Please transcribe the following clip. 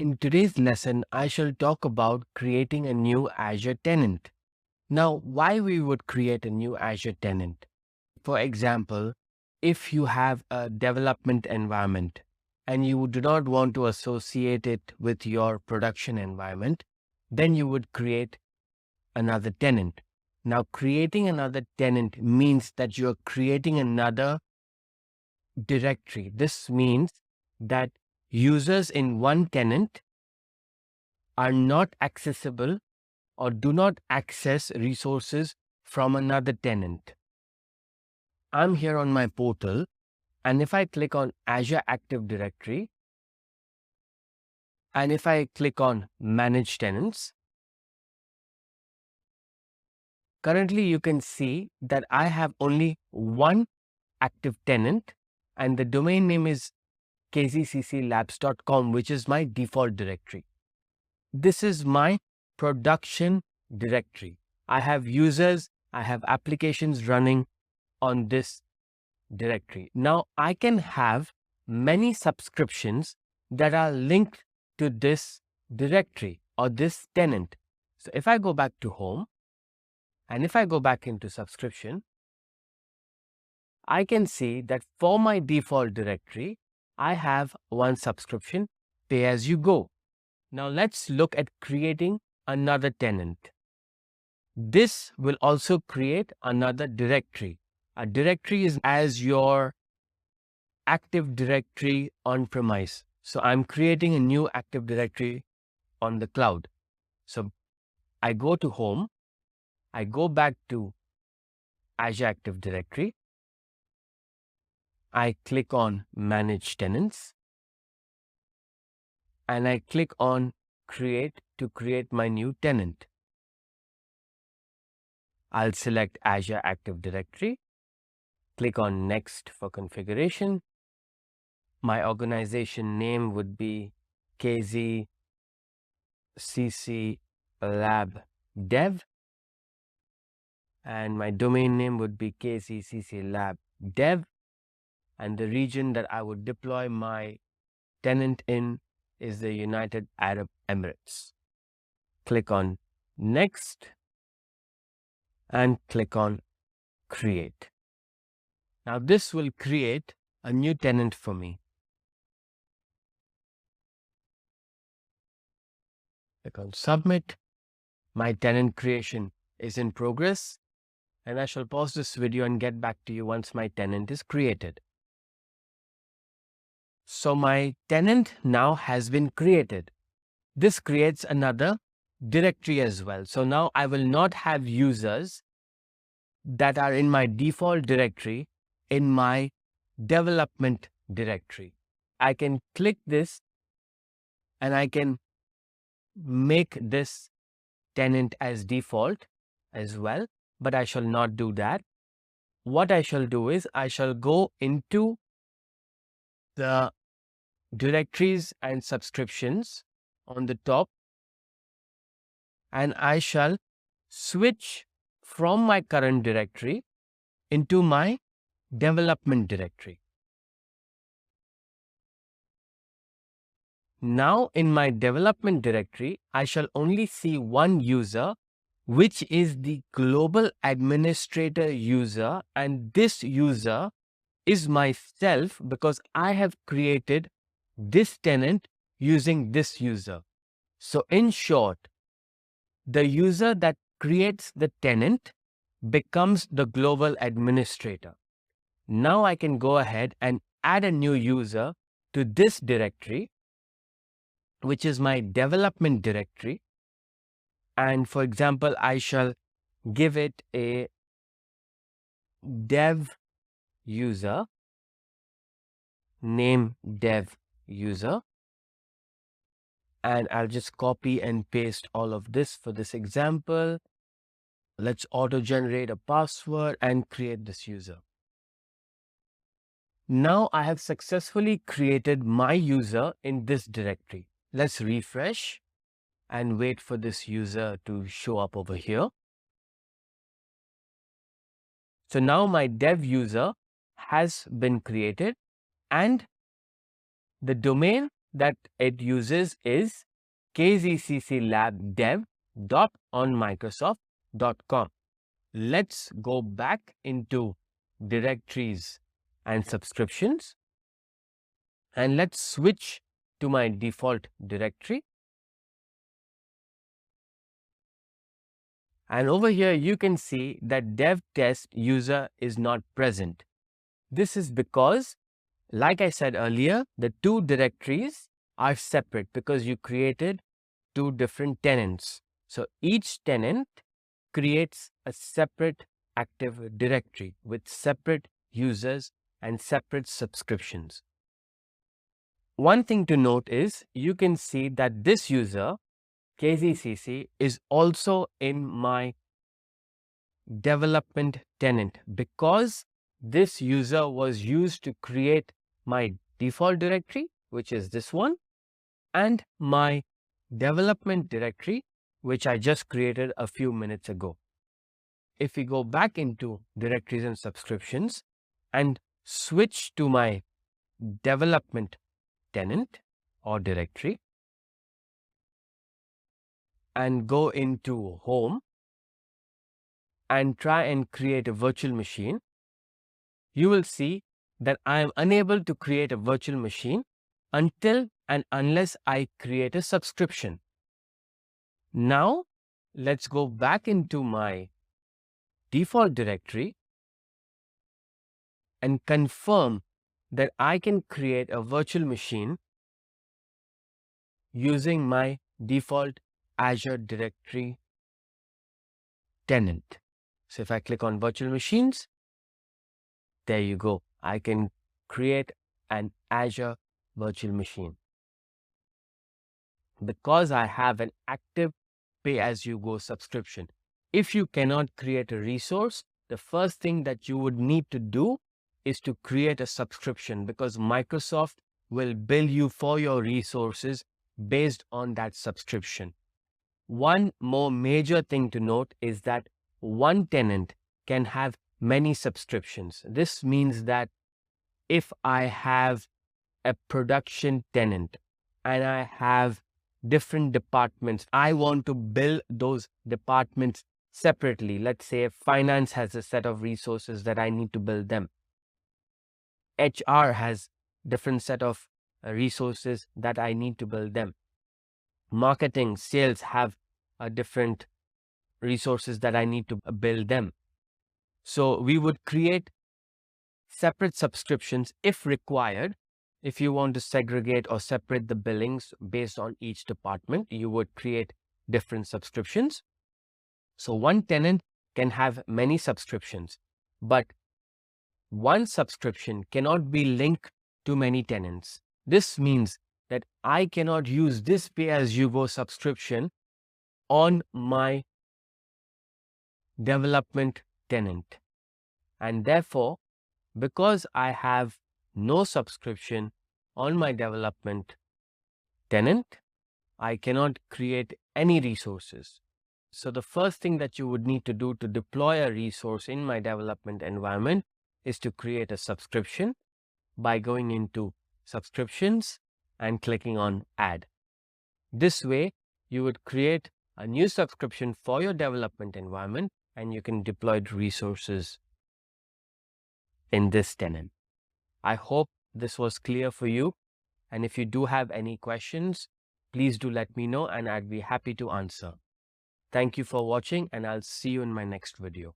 In today's lesson, I shall talk about creating a new Azure tenant. Now, why we would create a new Azure tenant? For example, if you have a development environment and you do not want to associate it with your production environment, then you would create another tenant. Now, creating another tenant means that you're creating another directory. This means that users in one tenant are not accessible or do not access resources from another tenant. I'm here on my portal, and if I click on Azure Active Directory, and if I click on Manage Tenants, currently you can see that I have only one active tenant, and the domain name is kzcclabs.com, which is my default directory. This is my production directory. I have users, I have applications running on this directory. Now I can have many subscriptions that are linked to this directory or this tenant. So if I go back to home and if I go back into subscription, I can see that for my default directory, I have one subscription, pay as you go. Now let's look at creating another tenant. This will also create another directory. A directory is as your Active Directory on premise. So I'm creating a new Active Directory on the cloud. So I go to home, I go back to Azure Active Directory, I click on Manage Tenants, and I click on Create to create my new tenant. I'll select Azure Active Directory, click on Next for configuration. My organization name would be KZCC Lab Dev, and my domain name would be KZCC Lab Dev, and the region that I would deploy my tenant in is the United Arab Emirates. Click on Next and click on Create. Now this will create a new tenant for me. Click on Submit. My tenant creation is in progress, and I shall pause this video and get back to you once my tenant is created. So my tenant now has been created. This creates another directory as well. So now I will not have users that are in my default directory in my development directory. I can click this and I can make this tenant as default as well, but I shall not do that. What I shall do is I shall go into the directories and subscriptions on the top, and I shall switch from my current directory into my development directory. Now in my development directory, I shall only see one user, which is the global administrator user, and this user is myself because I have created this tenant using this user. So in short, the user that creates the tenant becomes the global administrator. Now I can go ahead and add a new user to this directory, which is my development directory. And for example, I shall give it a dev user, name dev user, and I'll just copy and paste all of this for this example. Let's auto generate a password and create this user. Now I have successfully created my user in this directory. Let's refresh and wait for this user to show up over here. So now my dev user has been created and the domain that it uses is kzcclabdev.onmicrosoft.com. Let's go back into directories and subscriptions, and let's switch to my default directory. And over here, you can see that dev test user is not present. This is because, like I said earlier, the two directories are separate because you created two different tenants. So each tenant creates a separate active directory with separate users and separate subscriptions. One thing to note is you can see that this user, KZCC, is also in my development tenant because this user was used to create my default directory, which is this one, and my development directory, which I just created a few minutes ago. If we go back into directories and subscriptions and switch to my development tenant or directory and go into home and try and create a virtual machine, you will see that I am unable to create a virtual machine until and unless I create a subscription. Now, let's go back into my default directory and confirm that I can create a virtual machine using my default Azure directory tenant. So if I click on virtual machines, there you go. I can create an Azure virtual machine. Because I have an active pay-as-you-go subscription. If you cannot create a resource, the first thing that you would need to do is to create a subscription, because Microsoft will bill you for your resources based on that subscription. One more major thing to note is that one tenant can have many subscriptions. This means that if I have a production tenant and I have different departments, I want to bill those departments separately. Let's say finance has a set of resources that I need to bill them. HR has different set of resources that I need to bill them. Marketing, sales have different resources that I need to bill them. So we would create separate subscriptions if required. If you want to segregate or separate the billings based on each department, you would create different subscriptions. So one tenant can have many subscriptions, but one subscription cannot be linked to many tenants. This means that I cannot use this pay-as-you-go subscription on my development tenant. And therefore, because I have no subscription on my development tenant, I cannot create any resources. So the first thing that you would need to do to deploy a resource in my development environment is to create a subscription by going into subscriptions and clicking on add. This way, you would create a new subscription for your development environment and you can deploy resources in this tenant. I hope this was clear for you. And if you do have any questions, please do let me know and I'd be happy to answer. Thank you for watching and I'll see you in my next video.